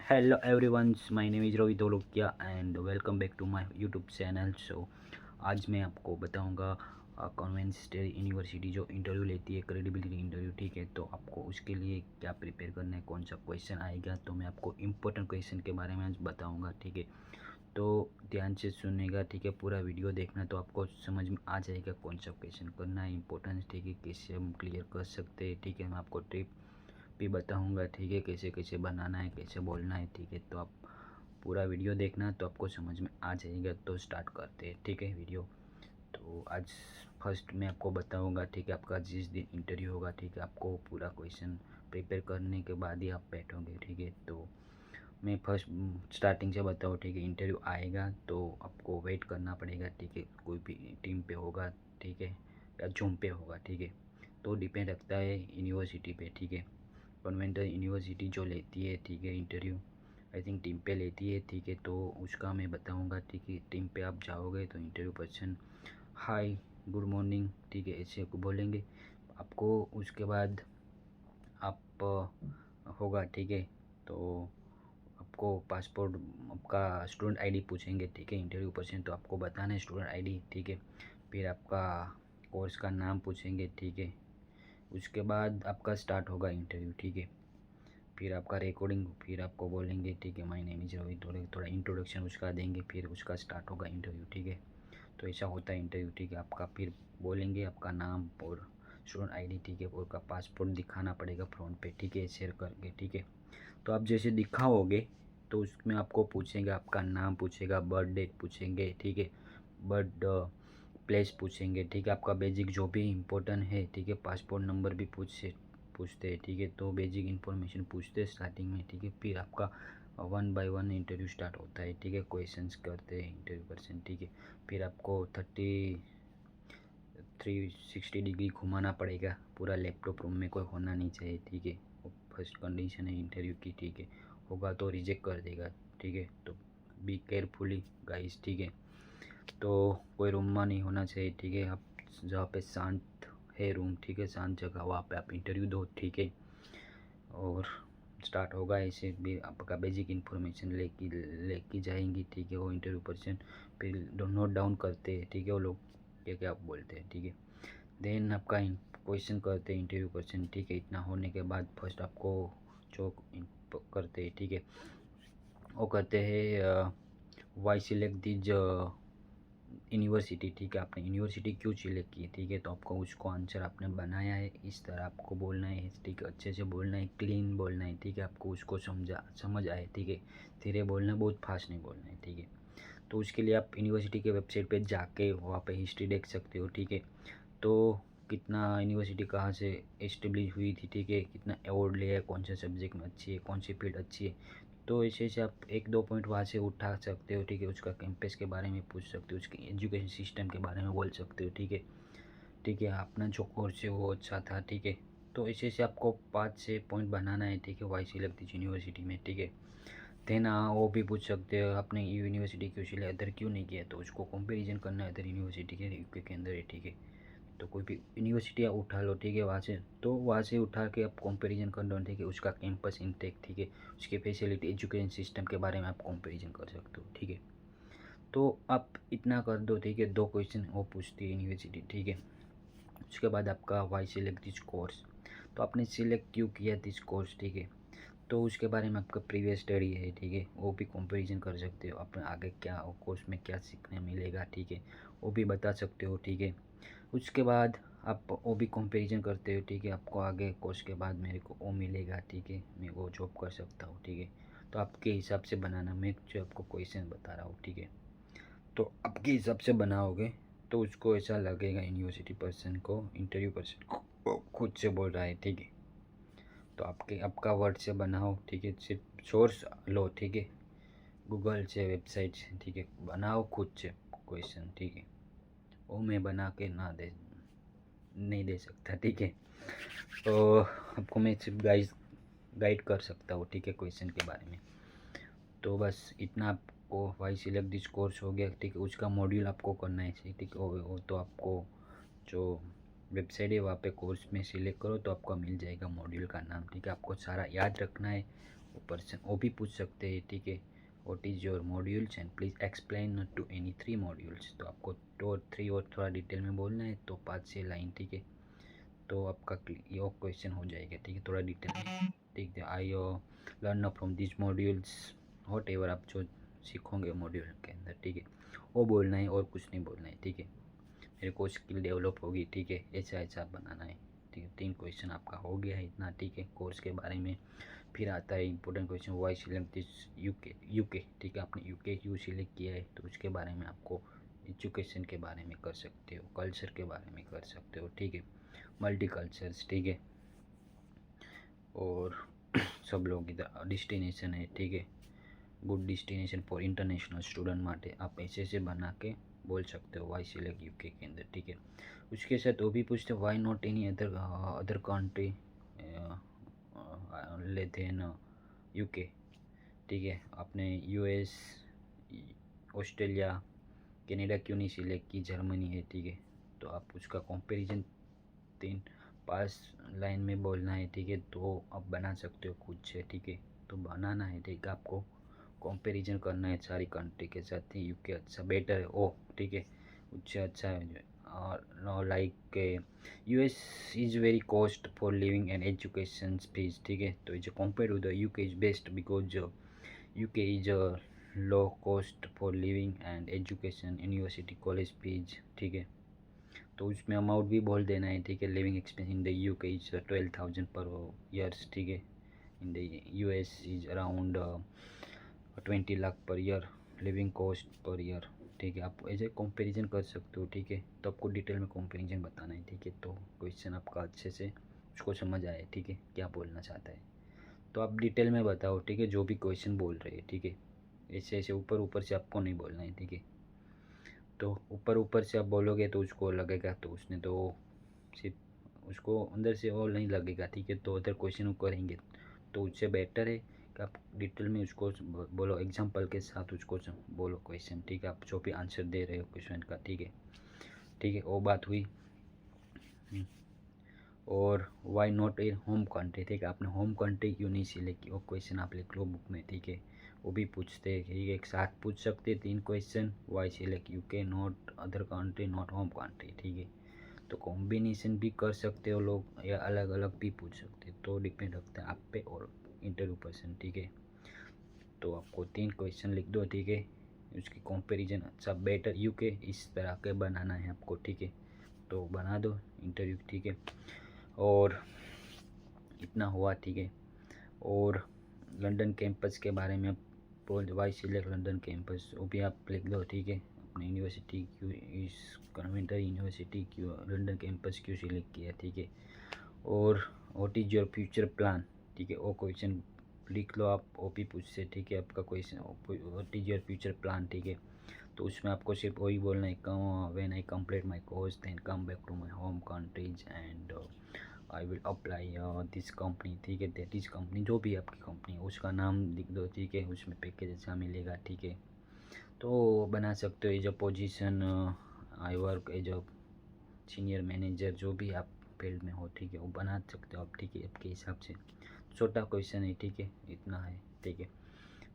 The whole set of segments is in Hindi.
Hello everyone, my name is Rohit Olokiya and welcome back to my YouTube channel. So आज मैं आपको बताऊंगा कॉन्वेंट स्टेट यूनिवर्सिटी जो इंटरव्यू लेती है, क्रेडिबिलिटी इंटरव्यू, ठीक है। तो आपको उसके लिए क्या प्रिपेयर करना है, कौन सा क्वेश्चन आएगा, तो मैं आपको इम्पोर्टेंट क्वेश्चन के बारे में आज बताऊँगा, ठीक है। तो ध्यान से सुनेगा, ठीक है, पूरा वीडियो देखना तो आपको समझ में आ जाएगा कौन सा क्वेश्चन करना है, इंपॉर्टेंस, ठीक है, कैसे हम क्लियर कर सकते हैं, ठीक है। मैं आपको टिप भी बताऊंगा, ठीक है, कैसे कैसे बनाना है, कैसे बोलना है, ठीक है। तो आप पूरा वीडियो देखना तो आपको समझ में आ जाएगा। तो स्टार्ट करते हैं, ठीक है, वीडियो। तो आज फर्स्ट मैं आपको बताऊंगा, ठीक है, आपका जिस दिन इंटरव्यू होगा, ठीक है, आपको पूरा क्वेश्चन प्रिपेयर करने के बाद ही आप बैठोगे, ठीक है। तो मैं फर्स्ट स्टार्टिंग से बताऊँ, ठीक है। इंटरव्यू आएगा तो आपको वेट करना पड़ेगा, ठीक है। कोई भी टीम पे होगा, ठीक है, या जूम पे होगा, ठीक है। तो डिपेंड रखता है यूनिवर्सिटी पे, ठीक है। कॉन्वेंट यूनिवर्सिटी जो लेती है, ठीक है, इंटरव्यू आई थिंक टीम पे लेती है, ठीक है। तो उसका मैं बताऊंगा, ठीक है। टीम पे आप जाओगे तो इंटरव्यू पर्सन हाय, गुड मॉर्निंग, ठीक है, ऐसे को बोलेंगे आपको। उसके बाद आप होगा, ठीक है। तो आपको पासपोर्ट, आपका स्टूडेंट आईडी पूछेंगे, ठीक है, इंटरव्यू पर्सन। तो आपको बताना है स्टूडेंट आईडी, ठीक है। फिर आपका कोर्स का नाम पूछेंगे, ठीक है। उसके बाद आपका स्टार्ट होगा इंटरव्यू, ठीक है। फिर आपका रिकॉर्डिंग, फिर आपको बोलेंगे, ठीक है, माय नेम इज रोहित, थोड़ा इंट्रोडक्शन उसका देंगे, फिर उसका स्टार्ट होगा इंटरव्यू, ठीक है। तो ऐसा होता है इंटरव्यू, ठीक है। आपका फिर बोलेंगे आपका नाम और स्टूडेंट आईडी, ठीक है, और का पासपोर्ट दिखाना पड़ेगा फ्रंट पे, ठीक है, शेयर करके, ठीक है। तो आप जैसे दिखाओगे तो उसमें आपको पूछेंगे, आपका नाम पूछेगा, बर्थ डेट पूछेंगे, ठीक है, बर्थ प्लेस पूछेंगे, ठीक है, आपका बेसिक जो भी इम्पोर्टेंट है, ठीक है, पासपोर्ट नंबर भी पूछते हैं, ठीक है। तो बेसिक इन्फॉर्मेशन पूछते हैं स्टार्टिंग में, ठीक है। फिर आपका one by one interview start होता है, ठीक है, क्वेश्चंस करते हैं इंटरव्यू पर्सन, ठीक है। फिर आपको 360 डिग्री घुमाना पड़ेगा, पूरा लैपटॉप रूम में कोई होना नहीं चाहिए, ठीक है। वो फर्स्ट कंडीशन है इंटरव्यू की, ठीक है। होगा तो रिजेक्ट कर देगा, ठीक है। तो बी केयरफुली गाइस, ठीक है। तो कोई रूम में नहीं होना चाहिए, ठीक है। आप जहाँ पे शांत है रूम, ठीक है, शांत जगह, वहाँ पे आप इंटरव्यू दो, ठीक है। और स्टार्ट होगा ऐसे भी, आपका बेसिक इन्फॉर्मेशन लेके जाएंगी, ठीक है, वो इंटरव्यू पर्सन। फिर नोट डाउन करते हैं, ठीक है, वो लोग क्या क्या आप बोलते हैं, ठीक है। देन आपका क्वेश्चन करते हैं इंटरव्यू पर्सन, ठीक है। इतना होने के बाद फर्स्ट आपको जो करते हैं, ठीक है, वो करते हैं वाई सिलेक्ट दिज यूनिवर्सिटी, ठीक है। आपने यूनिवर्सिटी क्यों सिलेक्ट की, ठीक है। तो आपको उसको आंसर आपने बनाया है, इस तरह आपको बोलना है, ठीक है, अच्छे से बोलना है, क्लीन बोलना है, ठीक है। आपको उसको समझ आए, ठीक है। धीरे बोलना है, बहुत फास्ट नहीं बोलना है, ठीक है। तो उसके लिए आप यूनिवर्सिटी के वेबसाइट पे जाके वहाँ पे हिस्ट्री देख सकते हो, ठीक है। तो कितना यूनिवर्सिटी कहाँ से एस्टेब्लिश हुई थी, ठीक है, कितना अवार्ड लिया है, कौन से सब्जेक्ट में अच्छी है, कौन सी फील्ड अच्छी है। तो ऐसे ऐसे आप एक दो पॉइंट वहाँ से उठा सकते हो, ठीक है। उसका कैंपस के बारे में पूछ सकते हो, उसके एजुकेशन सिस्टम के बारे में बोल सकते हो, ठीक है, ठीक है। अपना जो कोर्स है वो अच्छा था, ठीक है। तो ऐसे ऐसे आपको 5 से पॉइंट बनाना है, ठीक है, वाई सिलेक्ट दिस यूनिवर्सिटी में, ठीक है। देन वो भी पूछ सकते हो आपने यूनिवर्सिटी क्यों सिले, अदर क्यों नहीं किया, तो उसको कंपैरिजन करना है अदर यूनिवर्सिटी के यूके के अंदर है, ठीक है। तो कोई भी यूनिवर्सिटी आप उठा लो, ठीक है, वहाँ से, तो वहाँ से उठा के आप कंपैरिजन कर लो, ठीक है, उसका कैंपस इंटेक, ठीक है, उसकी फैसिलिटी, एजुकेशन सिस्टम के बारे में आप कंपैरिजन कर सकते हो, ठीक है। तो आप इतना कर दो, ठीक है। दो क्वेश्चन वो पूछती है यूनिवर्सिटी, ठीक है। उसके बाद आपका वाई सिलेक्ट दिस कोर्स, तो आपने सिलेक्ट क्यों किया दिस कोर्स, ठीक है। तो उसके बारे में आपका प्रीवियस स्टडी है, ठीक है, वो भी कंपैरिजन कर सकते हो, अपने आगे क्या कोर्स में क्या सीखने मिलेगा, ठीक है, वो भी बता सकते हो, ठीक है। उसके बाद आप वो भी कंपैरिजन करते हो, ठीक है, आपको आगे कोर्स के बाद मेरे को वो मिलेगा, ठीक है, मैं वो जॉब कर सकता हूँ, ठीक है। तो आपके हिसाब से बनाना, मैं जो आपको क्वेश्चन बता रहा हूँ, ठीक है। तो आपके हिसाब से बनाओगे तो उसको ऐसा लगेगा यूनिवर्सिटी पर्सन को, इंटरव्यू पर्सन को खुद से बोल रहा है, ठीक है। तो आपका वर्ड से बनाओ, ठीक है, सिर्फ सोर्स लो, ठीक है, गूगल से, वेबसाइट से, ठीक है, बनाओ खुद से क्वेश्चन, ठीक है। वो मैं बना के ना दे नहीं दे सकता, ठीक है। तो आपको मैं सिर्फ गाइड कर सकता हूँ, ठीक है, क्वेश्चन के बारे में। तो बस इतना आपको वाई सिलेक्ट दिस कोर्स हो गया, ठीक है। उसका मॉड्यूल आपको करना है, ठीक है, वो तो आपको जो वेबसाइट है वहाँ पे कोर्स में सिलेक्ट करो तो आपको मिल जाएगा मॉड्यूल का नाम, ठीक है। आपको सारा याद रखना है, ऊपर से वो भी पूछ सकते हैं, ठीक है। What is your modules and please explain to any 3 modules. तो आपको 2 3 और थोड़ा डिटेल में बोलना है, तो 5-6 लाइन, ठीक है। तो आपका ये क्वेश्चन हो जाएगा, ठीक है, थोड़ा डिटेल में, ठीक है। I learn from this modules, what ever आप जो सीखोगे मॉड्यूल के अंदर, ठीक है, वो बोलना है और कुछ नहीं बोलना है, ठीक है। मेरे को स्किल डेवलप होगी, ठीक है, ऐसा ऐसा बनाना है, ठीक है। 3 क्वेश्चन आपका हो गया है इतना, ठीक है, कोर्स के बारे में। फिर आता है important question, why select this UK, ठीक है। आपने यूके क्यों सिलेक्ट किया है, तो उसके बारे में आपको एजुकेशन के बारे में कर सकते हो, कल्चर के बारे में कर सकते हो, ठीक है, मल्टी कल्चर्स, ठीक है। और सब लोग इधर डेस्टिनेशन है, ठीक है, good destination for international student माटे आप ऐसे से बना के बोल सकते हो वाई सिलेक्ट यूके के अंदर, ठीक है। उसके साथ वो भी पूछते why not any other country लेते हैं ना यूके, ठीक है। आपने यूएस, ऑस्ट्रेलिया, कनाडा क्यों नहीं सिलेक्ट की, जर्मनी है, ठीक है। तो आप उसका कंपैरिजन 3-5 लाइन में बोलना है, ठीक है। तो आप बना सकते हो खुद से, ठीक है। तो बनाना है, ठीक है, आपको कंपैरिजन करना है सारी कंट्री के साथ, यूके अच्छा बेटर है ओ, ठीक है, उससे अच्छा है। और like US is very cost for living and education fees, ठीक है। तो is compare to the UK is best because UK is low cost for living and education university college fees, ठीक है। तो उसमें अमाउंट भी बोल देना है, ठीक है। Living expense in the UK is 12,000 पर ईयर्स, ठीक है। In the US is around 20 lakh per year living cost per year, ठीक है। आप ऐसे कंपैरिजन कर सकते हो, ठीक है। तो आपको डिटेल में कंपैरिजन बताना है, ठीक है। तो क्वेश्चन आपका अच्छे से उसको समझ आए, ठीक है, क्या बोलना चाहता है। तो आप डिटेल में बताओ, ठीक है, जो भी क्वेश्चन बोल रहे हैं, ठीक है। ऐसे ऐसे ऊपर ऊपर से आपको नहीं बोलना है, ठीक है। तो ऊपर ऊपर से आप बोलोगे तो उसको लगेगा, तो उसने तो सिर्फ उसको अंदर से और नहीं लगेगा, ठीक है। तो अदर क्वेश्चन करेंगे, तो उससे बेटर है कि आप डिटेल में उसको बोलो, एग्जांपल के साथ उसको बोलो क्वेश्चन, ठीक है। आप जो भी आंसर दे रहे हो क्वेश्चन का, ठीक है, ठीक है, वो बात हुई। और why not a home country, ठीक है, आपने होम कंट्री क्यों नहीं सिलेक्ट की, वो क्वेश्चन आप लिख लो बुक में, ठीक है। वो भी पूछते हैं, ठीक है, एक साथ पूछ सकते हैं 3 question, why select UK not other country not home country, ठीक है। तो कॉम्बिनेशन भी कर सकते हो लोग, या अलग अलग भी पूछ सकते हैं, तो डिपेंड रखता है आप पे और इंटरव्यू पर्सन, ठीक है। तो आपको 3 क्वेश्चन लिख दो, ठीक है। उसकी कंपैरिजन अच्छा बेटर यूके इस तरह के बनाना है आपको, ठीक है। तो बना दो इंटरव्यू, ठीक है। और इतना हुआ, ठीक है। और लंदन कैंपस के बारे में बोल, वाई सिलेक्ट लंदन कैंपस, वो भी आप लिख दो, ठीक है। अपनी यूनिवर्सिटी क्यों, इस कन्वेंटर यूनिवर्सिटी क्यों लंदन कैंपस क्यों सिलेक्ट किया, ठीक है। और what is your future plan, ठीक है, वो क्वेश्चन लिख लो आप, वो भी पूछ से, ठीक है। आपका question what is your future plan, ठीक है। तो उसमें आपको सिर्फ वही बोलना है, when I complete my course then come back to my home countries and I will apply this company, ठीक है। दैट इज़ कंपनी, जो भी आपकी कंपनी है उसका नाम लिख दो, ठीक है। उसमें पैकेज अच्छा मिलेगा, ठीक है। तो बना सकते हो as a position, I work as a senior manager, जो भी आप फील्ड में हो, ठीक है, वो बना सकते हो आप, ठीक है, आपके हिसाब से। छोटा क्वेश्चन है, ठीक है, इतना है, ठीक है।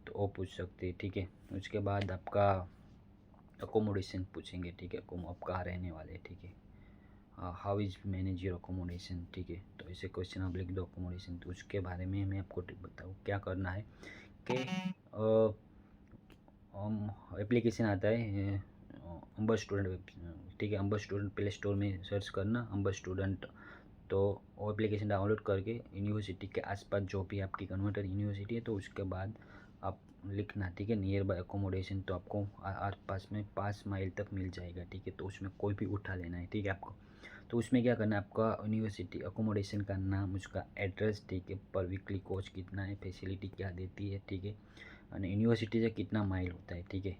तो वो पूछ सकते हैं, ठीक है। उसके बाद आपका अकोमोडेशन पूछेंगे, ठीक है, आप कहाँ रहने वाले, ठीक है। How is manage your accommodation, ठीक है। तो ऐसे क्वेश्चन आप लिख दो अकोमोडेशन। तो उसके बारे में मैं आपको बताऊँ क्या करना है कि एप्लीकेशन आता है अम्बर स्टूडेंट, ठीक है। अम्बर स्टूडेंट प्ले स्टोर में सर्च करना अम्बर स्टूडेंट, तो वो एप्लीकेशन डाउनलोड करके यूनिवर्सिटी के आसपास जो भी आपकी कन्वर्टर यूनिवर्सिटी है, तो उसके बाद आप लिखना, ठीक है, नियर बाय अकोमोडेशन। तो आपको आस पास में 5 माइल तक मिल जाएगा, ठीक है। तो उसमें कोई भी उठा लेना है, ठीक है आपको। तो उसमें क्या करना है, आपका यूनिवर्सिटी अकोमोडेशन का नाम, उसका एड्रेस, ठीक है, पर वीकली कॉस्ट कितना है, फैसिलिटी क्या देती है, ठीक है, और यूनिवर्सिटी से कितना माइल होता है, ठीक है।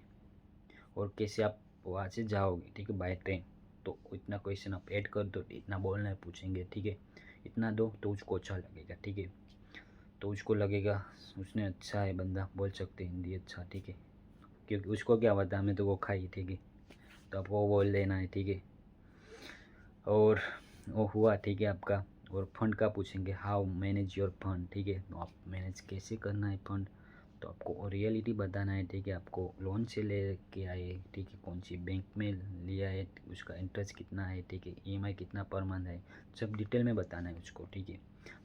और कैसे आप वहाँ से जाओगे, ठीक है, बाय ट्रेन। तो इतना क्वेश्चन आप ऐड कर दो, इतना बोलना है, पूछेंगे, ठीक है। इतना दो तो उसको अच्छा लगेगा, ठीक है। तो उसको लगेगा उसने अच्छा है बंदा, बोल सकते हैं हिंदी अच्छा, ठीक है। क्योंकि उसको क्या पता हमें तो वो खाई, ठीक है। तो आपको वो बोल देना है, ठीक है। और वो हुआ, ठीक है आपका। और फंड का पूछेंगे हाउ मैनेज योर फंड, ठीक है। तो आप मैनेज कैसे करना है फंड, तो आपको रियलिटी बताना है, ठीक है। आपको लोन से ले के आए, ठीक है, कौन सी बैंक में लिया है, उसका इंटरेस्ट कितना है, ठीक है, ईएमआई कितना पर मंथ है, सब डिटेल में बताना है उसको, ठीक है।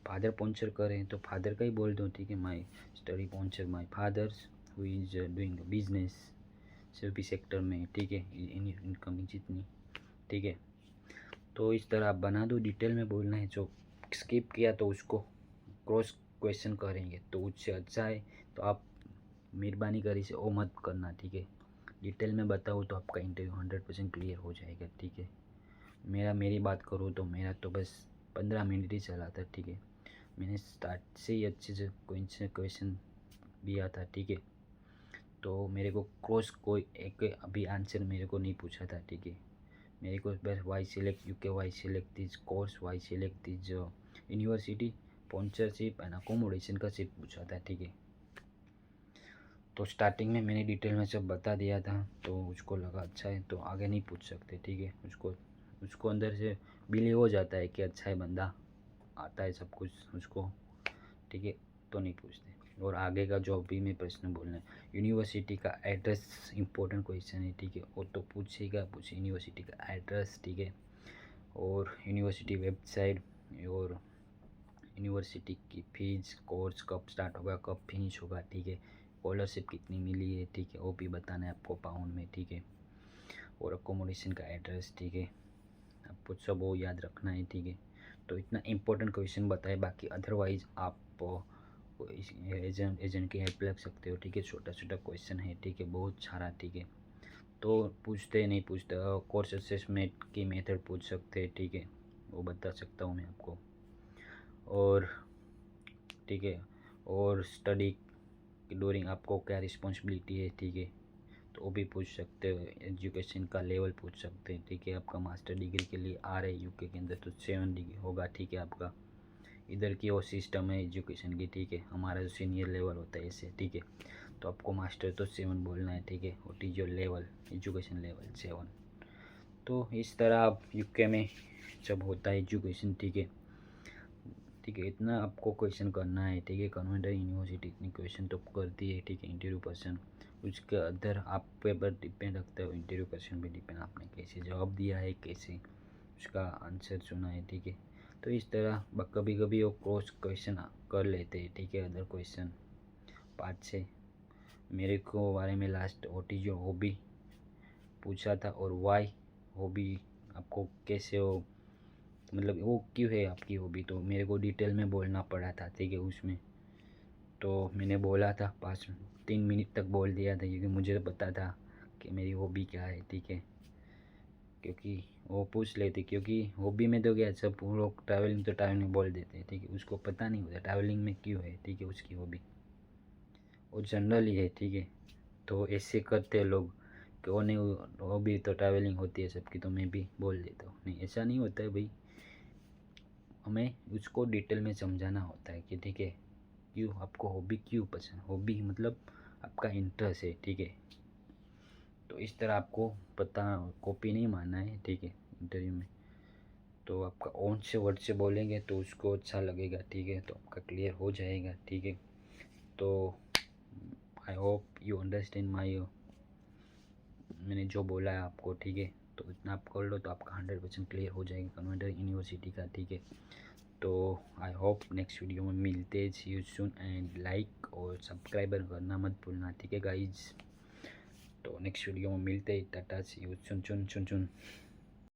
फादर स्पॉन्सर करें तो फादर का ही बोल दो, ठीक है, my study sponsor my father's who is doing business service sector में, ठीक है, इनकम जितनी, ठीक है। तो इस तरह आप बना दो, डिटेल में बोलना है। जो स्किप किया तो उसको क्रॉस क्वेश्चन करेंगे, तो उससे अच्छा है तो आप मेहरबानी करी से ओ मत करना, ठीक है। डिटेल में बताओ तो आपका इंटरव्यू 100% क्लियर हो जाएगा, ठीक है। मेरी बात करूँ तो मेरा तो बस 15 मिनट ही चला था, ठीक है। मैंने स्टार्ट से ही अच्छे से क्वेश्चन दिया था, ठीक है। तो मेरे को क्रॉस कोई एक अभी आंसर मेरे को नहीं पूछा था, ठीक है। मेरे को बस why select UK, why select this course, why select this university sponsorship and accommodation का सिर्फ पूछा था, ठीक है। तो स्टार्टिंग में मैंने डिटेल में सब बता दिया था, तो उसको लगा अच्छा है तो आगे नहीं पूछ सकते, ठीक है। उसको अंदर से बिलीव हो जाता है कि अच्छा है बंदा, आता है सब कुछ उसको, ठीक है, तो नहीं पूछते। और आगे का जो भी मैं प्रश्न बोलना है, यूनिवर्सिटी का एड्रेस इंपॉर्टेंट क्वेश्चन है, ठीक है, वो तो पूछेगा यूनिवर्सिटी का एड्रेस, ठीक है, और यूनिवर्सिटी वेबसाइट, और यूनिवर्सिटी की फीस, कोर्स कब स्टार्ट होगा कब फिनिश होगा, ठीक है, स्कॉलरशिप कितनी मिली है, ठीक है, वो भी बताना है आपको पाउंड में, ठीक है, और अकोमोडेशन का एड्रेस, ठीक है, आपको सब वो याद रखना है, ठीक है। तो इतना इंपॉर्टेंट क्वेश्चन बताए, बाकी अदरवाइज आप एजेंट की हेल्प लग सकते हो, ठीक है। छोटा छोटा क्वेश्चन है, ठीक है, बहुत सारा, ठीक है। तो पूछते नहीं पूछते, कोर्स असेसमेंट की मेथड पूछ सकते हैं, ठीक है, वो बता सकता हूँ मैं आपको। और ठीक है, और स्टडी ड्यूरिंग आपको क्या रिस्पॉन्सिबिलिटी है, ठीक है, तो वो भी पूछ सकते हो। एजुकेशन का लेवल पूछ सकते हैं, ठीक है। आपका मास्टर डिग्री के लिए आ रहे यूके के अंदर तो 7 डिग्री होगा, ठीक है। आपका इधर की वो सिस्टम है एजुकेशन की, ठीक है। हमारा जो सीनियर लेवल होता है ऐसे, ठीक है। तो आपको मास्टर तो 7 बोलना है, ठीक है। What is your level, education level 7। तो इस तरह आप यूके में जब होता है एजुकेशन, ठीक है, ठीक है, इतना आपको क्वेश्चन करना है, ठीक है। कन्वेंटर यूनिवर्सिटी इतनी क्वेश्चन तो करती है, ठीक है, इंटरव्यू पर्सन। उसके अंदर आप पे पर डिपेंड रखता है, इंटरव्यू पर्सन पे डिपेंड आपने कैसे जवाब दिया है, कैसे उसका आंसर सुना है, ठीक है। तो इस तरह कभी कभी वो क्रॉस क्वेश्चन कर लेते हैं, ठीक है, अदर क्वेश्चन पार्ट से। मेरे को बारे में last what is your hobby पूछा था, और वाई हॉबी आपको कैसे हो, मतलब वो क्यों है आपकी हॉबी, तो मेरे को डिटेल में बोलना पड़ा था, ठीक है, उसमें। तो मैंने बोला था 3 मिनट तक बोल दिया था, क्योंकि मुझे पता था कि मेरी हॉबी क्या है, ठीक है। क्योंकि वो पूछ लेते, क्योंकि हॉबी में तो क्या सब लोग ट्रैवलिंग बोल देते हैं, ठीक है। उसको पता नहीं होता ट्रैवलिंग में क्यों है, ठीक है, उसकी हॉबी वो जनरल ही है, ठीक है। तो ऐसे करते हैं लोग कि वो नहीं, हॉबी तो ट्रैवलिंग होती है सबकी, तो मैं भी बोल देता हूँ। नहीं, ऐसा नहीं होता है भाई, हमें उसको डिटेल में समझाना होता है कि ठीक है, क्यों आपको हॉबी क्यों पसंद, हॉबी मतलब आपका इंटरेस्ट है, ठीक है। तो इस तरह आपको पता, कॉपी नहीं मारना है, ठीक है, इंटरव्यू में। तो आपका ओन से वर्ड से बोलेंगे तो उसको अच्छा लगेगा, ठीक है, तो आपका क्लियर हो जाएगा, ठीक है। तो I hope you understand my, मैंने जो बोला है आपको, ठीक है। तो इतना आप कर लो तो आपका 100% क्लियर हो जाएगा कन्वर्टर यूनिवर्सिटी का, ठीक है। तो आई होप नेक्स्ट वीडियो में मिलते, सी यू सून, एंड लाइक और सब्सक्राइबर करना मत भूलना, ठीक है गाइज। तो नेक्स्ट वीडियो में मिलते, टाटा, सी यू, चुन चुन चुन चुन।